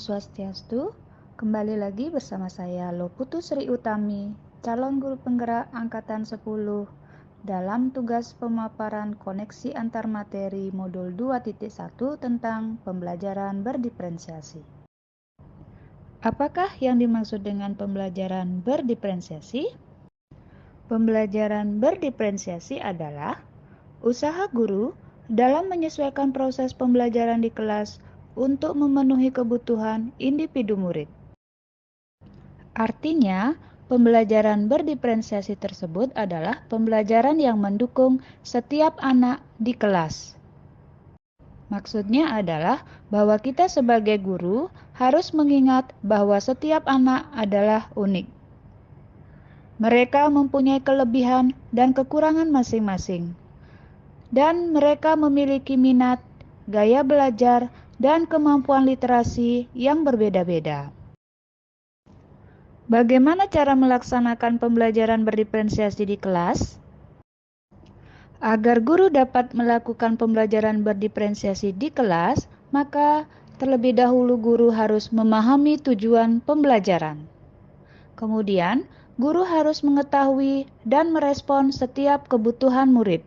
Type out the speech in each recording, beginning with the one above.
Swastiastu, kembali lagi bersama saya Loputu Sri Utami, calon guru penggerak Angkatan 10 dalam tugas pemaparan koneksi antar materi modul 2.1 tentang pembelajaran berdiferensiasi. Apakah yang dimaksud dengan pembelajaran berdiferensiasi? Pembelajaran berdiferensiasi adalah usaha guru dalam menyesuaikan proses pembelajaran di kelas untuk memenuhi kebutuhan individu murid. Artinya, pembelajaran berdiferensiasi tersebut adalah pembelajaran yang mendukung setiap anak di kelas. Maksudnya adalah bahwa kita sebagai guru harus mengingat bahwa setiap anak adalah unik. Mereka mempunyai kelebihan dan kekurangan masing-masing. Dan mereka memiliki minat, gaya belajar, dan kemampuan literasi yang berbeda-beda. Bagaimana cara melaksanakan pembelajaran berdiferensiasi di kelas? Agar guru dapat melakukan pembelajaran berdiferensiasi di kelas, maka terlebih dahulu guru harus memahami tujuan pembelajaran. Kemudian, guru harus mengetahui dan merespon setiap kebutuhan murid.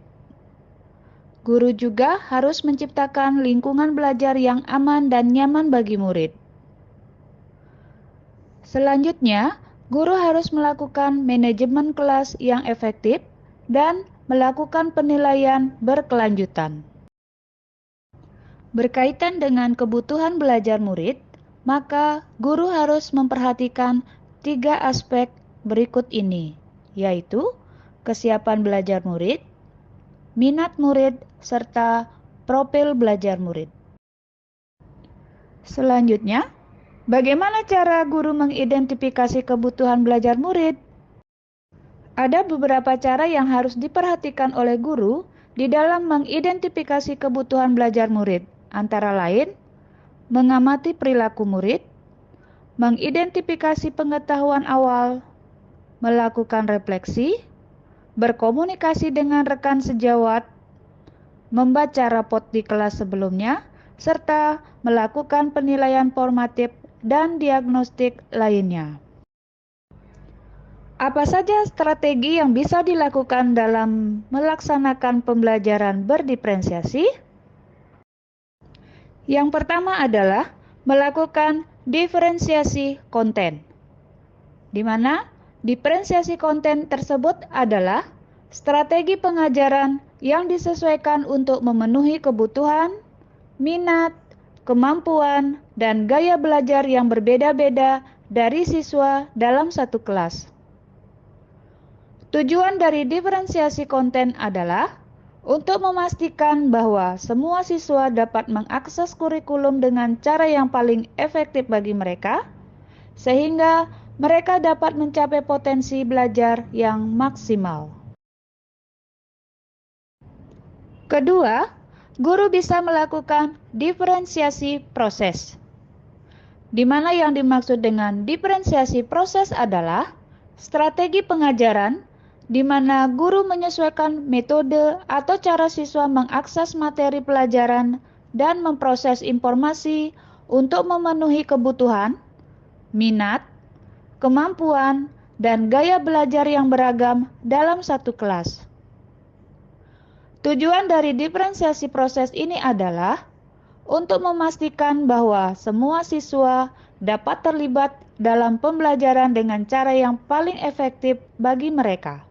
Guru juga harus menciptakan lingkungan belajar yang aman dan nyaman bagi murid. Selanjutnya, guru harus melakukan manajemen kelas yang efektif dan melakukan penilaian berkelanjutan. Berkaitan dengan kebutuhan belajar murid, maka guru harus memperhatikan 3 aspek berikut ini, yaitu kesiapan belajar murid, minat murid, serta profil belajar murid. Selanjutnya, bagaimana cara guru mengidentifikasi kebutuhan belajar murid? Ada beberapa cara yang harus diperhatikan oleh guru di dalam mengidentifikasi kebutuhan belajar murid, antara lain mengamati perilaku murid, mengidentifikasi pengetahuan awal, melakukan refleksi, berkomunikasi dengan rekan sejawat, membaca rapot di kelas sebelumnya, serta melakukan penilaian formatif dan diagnostik lainnya. Apa saja strategi yang bisa dilakukan dalam melaksanakan pembelajaran berdiferensiasi? Yang pertama adalah melakukan diferensiasi konten, di mana diferensiasi konten tersebut adalah strategi pengajaran yang disesuaikan untuk memenuhi kebutuhan, minat, kemampuan, dan gaya belajar yang berbeda-beda dari siswa dalam satu kelas. Tujuan dari diferensiasi konten adalah untuk memastikan bahwa semua siswa dapat mengakses kurikulum dengan cara yang paling efektif bagi mereka, sehingga mereka dapat mencapai potensi belajar yang maksimal. Kedua, guru bisa melakukan diferensiasi proses, di mana yang dimaksud dengan diferensiasi proses adalah strategi pengajaran di mana guru menyesuaikan metode atau cara siswa mengakses materi pelajaran dan memproses informasi untuk memenuhi kebutuhan, minat, kemampuan, dan gaya belajar yang beragam dalam satu kelas. Tujuan dari diferensiasi proses ini adalah untuk memastikan bahwa semua siswa dapat terlibat dalam pembelajaran dengan cara yang paling efektif bagi mereka.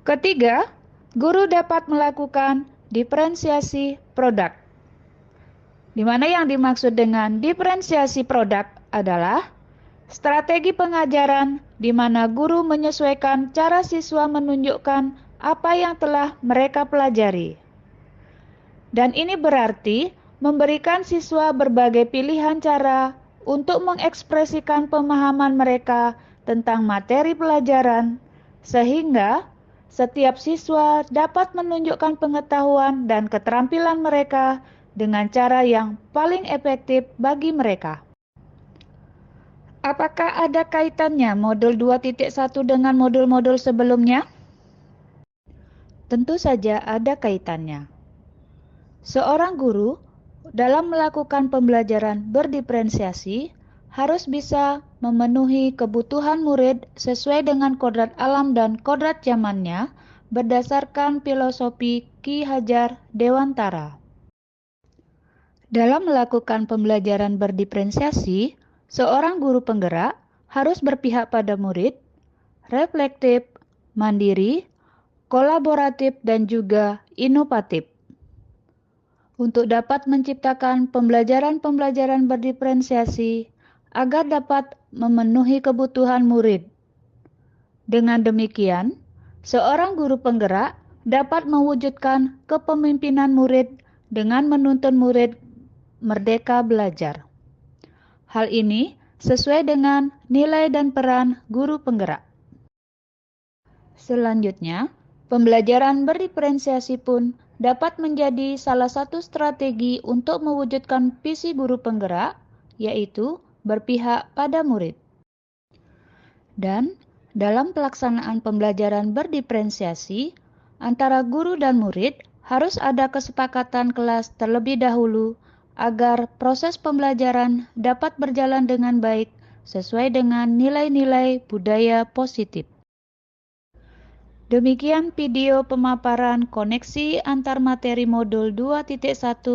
Ketiga, guru dapat melakukan diferensiasi produk, di mana yang dimaksud dengan diferensiasi produk adalah strategi pengajaran di mana guru menyesuaikan cara siswa menunjukkan apa yang telah mereka pelajari. Dan ini berarti memberikan siswa berbagai pilihan cara untuk mengekspresikan pemahaman mereka tentang materi pelajaran, sehingga setiap siswa dapat menunjukkan pengetahuan dan keterampilan mereka dengan cara yang paling efektif bagi mereka. Apakah ada kaitannya modul 2.1 dengan modul-modul sebelumnya? Tentu saja ada kaitannya. Seorang guru dalam melakukan pembelajaran berdiferensiasi harus bisa memenuhi kebutuhan murid sesuai dengan kodrat alam dan kodrat zamannya berdasarkan filosofi Ki Hajar Dewantara. Dalam melakukan pembelajaran berdiferensiasi, seorang guru penggerak harus berpihak pada murid, reflektif, mandiri, kolaboratif, dan juga inovatif. Untuk dapat menciptakan pembelajaran-pembelajaran berdiferensiasi agar dapat memenuhi kebutuhan murid. Dengan demikian, seorang guru penggerak dapat mewujudkan kepemimpinan murid dengan menuntun murid merdeka belajar. Hal ini sesuai dengan nilai dan peran guru penggerak. Selanjutnya, pembelajaran berdiferensiasi pun dapat menjadi salah satu strategi untuk mewujudkan visi guru penggerak, yaitu berpihak pada murid. Dan dalam pelaksanaan pembelajaran berdiferensiasi, antara guru dan murid harus ada kesepakatan kelas terlebih dahulu agar proses pembelajaran dapat berjalan dengan baik sesuai dengan nilai-nilai budaya positif. Demikian video pemaparan koneksi antar materi modul 2.1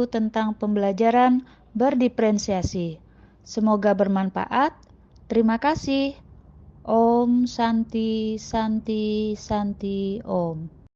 tentang pembelajaran berdiferensiasi. Semoga bermanfaat. Terima kasih. Om Santi Santi Santi Om.